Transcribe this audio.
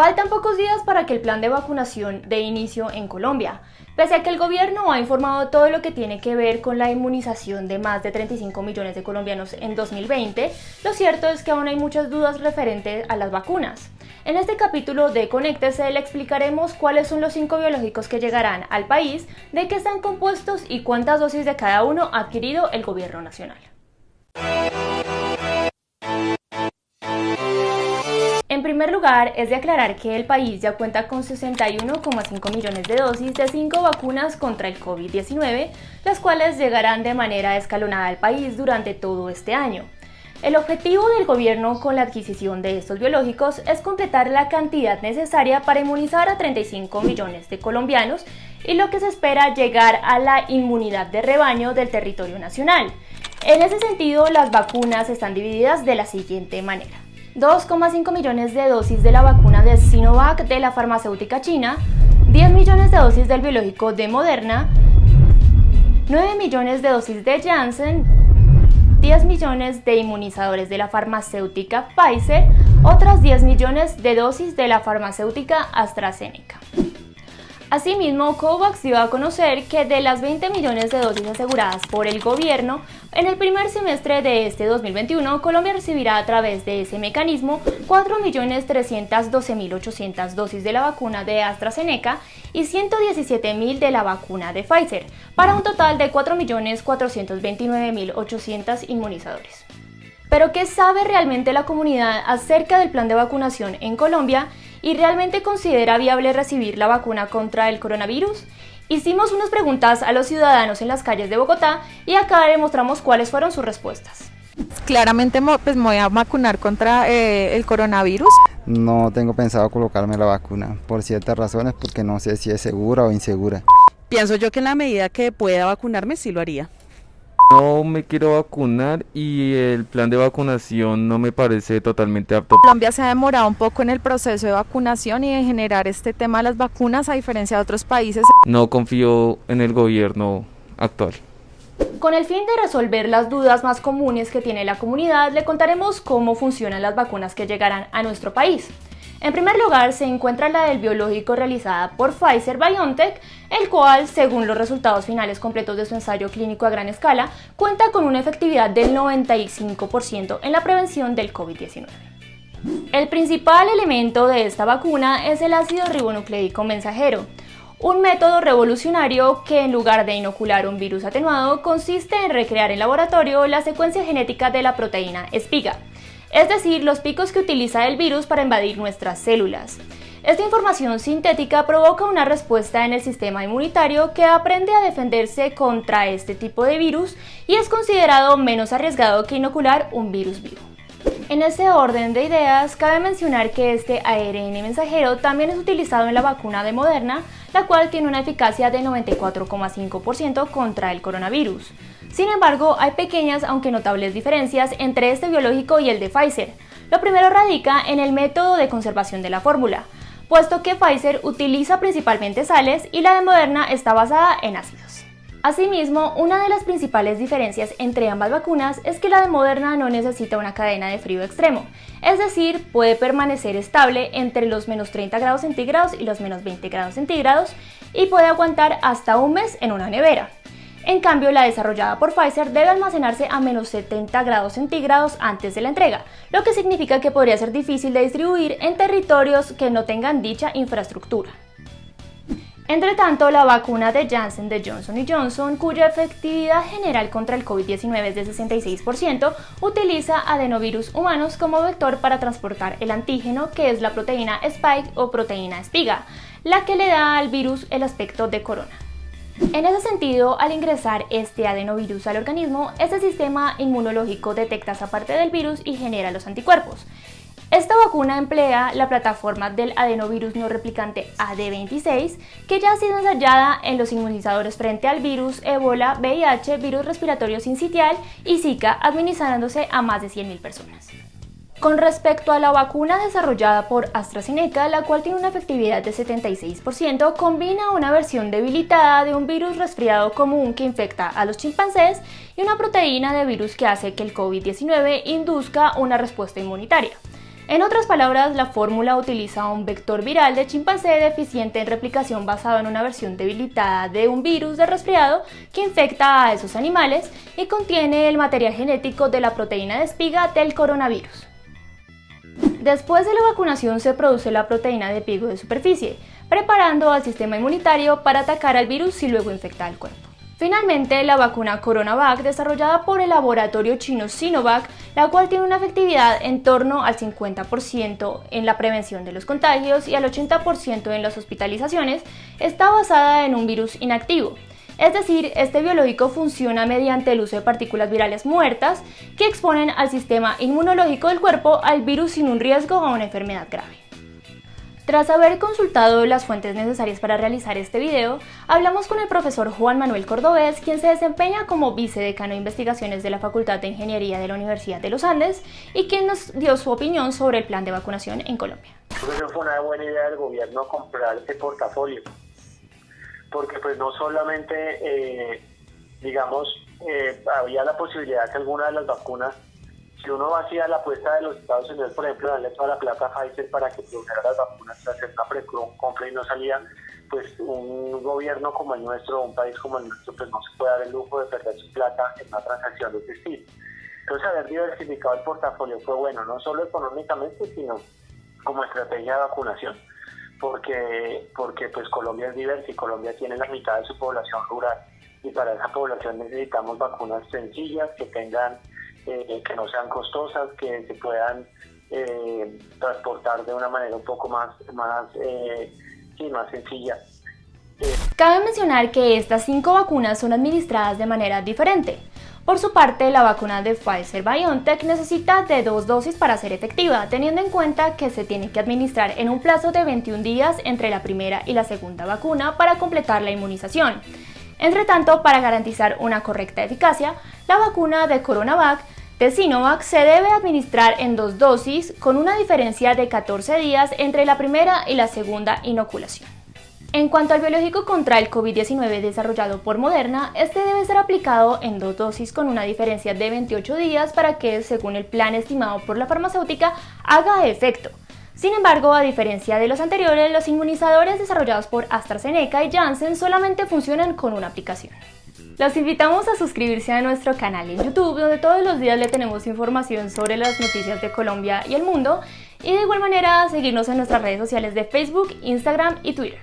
Faltan pocos días para que el plan de vacunación dé inicio en Colombia. Pese a que el gobierno ha informado todo lo que tiene que ver con la inmunización de más de 35 millones de colombianos en 2020, lo cierto es que aún hay muchas dudas referentes a las vacunas. En este capítulo de Conéctese le explicaremos cuáles son los 5 biológicos que llegarán al país, de qué están compuestos y cuántas dosis de cada uno ha adquirido el gobierno nacional. En primer lugar, es de aclarar que el país ya cuenta con 61,5 millones de dosis de 5 vacunas contra el COVID-19, las cuales llegarán de manera escalonada al país durante todo este año. El objetivo del gobierno con la adquisición de estos biológicos es completar la cantidad necesaria para inmunizar a 35 millones de colombianos y lo que se espera llegar a la inmunidad de rebaño del territorio nacional. En ese sentido, las vacunas están divididas de la siguiente manera. 2,5 millones de dosis de la vacuna de Sinovac de la farmacéutica china, 10 millones de dosis del biológico de Moderna, 9 millones de dosis de Janssen, 10 millones de inmunizadores de la farmacéutica Pfizer, otras 10 millones de dosis de la farmacéutica AstraZeneca. Asimismo, COVAX dio a conocer que de las 20 millones de dosis aseguradas por el gobierno, en el primer semestre de este 2021, Colombia recibirá a través de ese mecanismo 4.312.800 dosis de la vacuna de AstraZeneca y 117.000 de la vacuna de Pfizer, para un total de 4.429.800 inmunizadores. ¿Pero qué sabe realmente la comunidad acerca del plan de vacunación en Colombia? ¿Y realmente considera viable recibir la vacuna contra el coronavirus? Hicimos unas preguntas a los ciudadanos en las calles de Bogotá y acá les mostramos cuáles fueron sus respuestas. Claramente pues me voy a vacunar contra el coronavirus. No tengo pensado colocarme la vacuna por ciertas razones, porque no sé si es segura o insegura. Pienso yo que en la medida que pueda vacunarme sí lo haría. No me quiero vacunar y el plan de vacunación no me parece totalmente apto. Colombia se ha demorado un poco en el proceso de vacunación y de generar este tema de las vacunas, a diferencia de otros países. No confío en el gobierno actual. Con el fin de resolver las dudas más comunes que tiene la comunidad, le contaremos cómo funcionan las vacunas que llegarán a nuestro país. En primer lugar, se encuentra la del biológico realizada por Pfizer-BioNTech, el cual, según los resultados finales completos de su ensayo clínico a gran escala, cuenta con una efectividad del 95% en la prevención del COVID-19. El principal elemento de esta vacuna es el ácido ribonucleico mensajero, un método revolucionario que, en lugar de inocular un virus atenuado, consiste en recrear en laboratorio la secuencia genética de la proteína espiga, es decir, los picos que utiliza el virus para invadir nuestras células. Esta información sintética provoca una respuesta en el sistema inmunitario que aprende a defenderse contra este tipo de virus y es considerado menos arriesgado que inocular un virus vivo. En ese orden de ideas, cabe mencionar que este ARN mensajero también es utilizado en la vacuna de Moderna, la cual tiene una eficacia de 94,5% contra el coronavirus. Sin embargo, hay pequeñas aunque notables diferencias entre este biológico y el de Pfizer. Lo primero radica en el método de conservación de la fórmula, puesto que Pfizer utiliza principalmente sales y la de Moderna está basada en ácidos. Asimismo, una de las principales diferencias entre ambas vacunas es que la de Moderna no necesita una cadena de frío extremo, es decir, puede permanecer estable entre los menos 30 grados centígrados y los menos 20 grados centígrados y puede aguantar hasta un mes en una nevera. En cambio, la desarrollada por Pfizer debe almacenarse a menos 70 grados centígrados antes de la entrega, lo que significa que podría ser difícil de distribuir en territorios que no tengan dicha infraestructura. Entre tanto, la vacuna de Janssen de Johnson & Johnson, cuya efectividad general contra el COVID-19 es de 66%, utiliza adenovirus humanos como vector para transportar el antígeno, que es la proteína Spike o proteína espiga, la que le da al virus el aspecto de corona. En ese sentido, al ingresar este adenovirus al organismo, este sistema inmunológico detecta esa parte del virus y genera los anticuerpos. Esta vacuna emplea la plataforma del adenovirus no replicante AD26, que ya ha sido ensayada en los inmunizadores frente al virus Ébola, VIH, virus respiratorio sincitial y Zika, administrándose a más de 100.000 personas. Con respecto a la vacuna desarrollada por AstraZeneca, la cual tiene una efectividad de 76%, combina una versión debilitada de un virus resfriado común que infecta a los chimpancés y una proteína de virus que hace que el COVID-19 induzca una respuesta inmunitaria. En otras palabras, la fórmula utiliza un vector viral de chimpancé deficiente en replicación basado en una versión debilitada de un virus de resfriado que infecta a esos animales y contiene el material genético de la proteína de espiga del coronavirus. Después de la vacunación se produce la proteína de pigo de superficie, preparando al sistema inmunitario para atacar al virus y luego infectar al cuerpo. Finalmente, la vacuna CoronaVac, desarrollada por el laboratorio chino Sinovac, la cual tiene una efectividad en torno al 50% en la prevención de los contagios y al 80% en las hospitalizaciones, está basada en un virus inactivo. Es decir, este biológico funciona mediante el uso de partículas virales muertas que exponen al sistema inmunológico del cuerpo al virus sin un riesgo a una enfermedad grave. Tras haber consultado las fuentes necesarias para realizar este video, hablamos con el profesor Juan Manuel Cordobés, quien se desempeña como vicedecano de investigaciones de la Facultad de Ingeniería de la Universidad de los Andes y quien nos dio su opinión sobre el plan de vacunación en Colombia. Creo que fue una buena idea del gobierno comprar este portafolio, porque pues no solamente, había la posibilidad que alguna de las vacunas, si uno hacía la apuesta de los Estados Unidos, por ejemplo, darle toda la plata a Pfizer para que produjera las vacunas, hacer una precompra y no salía, pues un gobierno como el nuestro, un país como el nuestro, pues no se puede dar el lujo de perder su plata en una transacción de este estilo. Entonces, haber diversificado el portafolio fue bueno, no solo económicamente, sino como estrategia de vacunación, porque pues Colombia es diversa y Colombia tiene la mitad de su población rural, y para esa población necesitamos vacunas sencillas, que tengan que no sean costosas, que se puedan transportar de una manera un poco más sencilla. Cabe mencionar que estas 5 vacunas son administradas de manera diferente. Por su parte, la vacuna de Pfizer-BioNTech necesita de 2 dosis para ser efectiva, teniendo en cuenta que se tiene que administrar en un plazo de 21 días entre la primera y la segunda vacuna para completar la inmunización. Entre tanto, para garantizar una correcta eficacia, la vacuna de CoronaVac de Sinovac se debe administrar en 2 dosis con una diferencia de 14 días entre la primera y la segunda inoculación. En cuanto al biológico contra el COVID-19 desarrollado por Moderna, este debe ser aplicado en 2 dosis con una diferencia de 28 días para que, según el plan estimado por la farmacéutica, haga efecto. Sin embargo, a diferencia de los anteriores, los inmunizadores desarrollados por AstraZeneca y Janssen solamente funcionan con una aplicación. Los invitamos a suscribirse a nuestro canal en YouTube, donde todos los días le tenemos información sobre las noticias de Colombia y el mundo, y de igual manera a seguirnos en nuestras redes sociales de Facebook, Instagram y Twitter.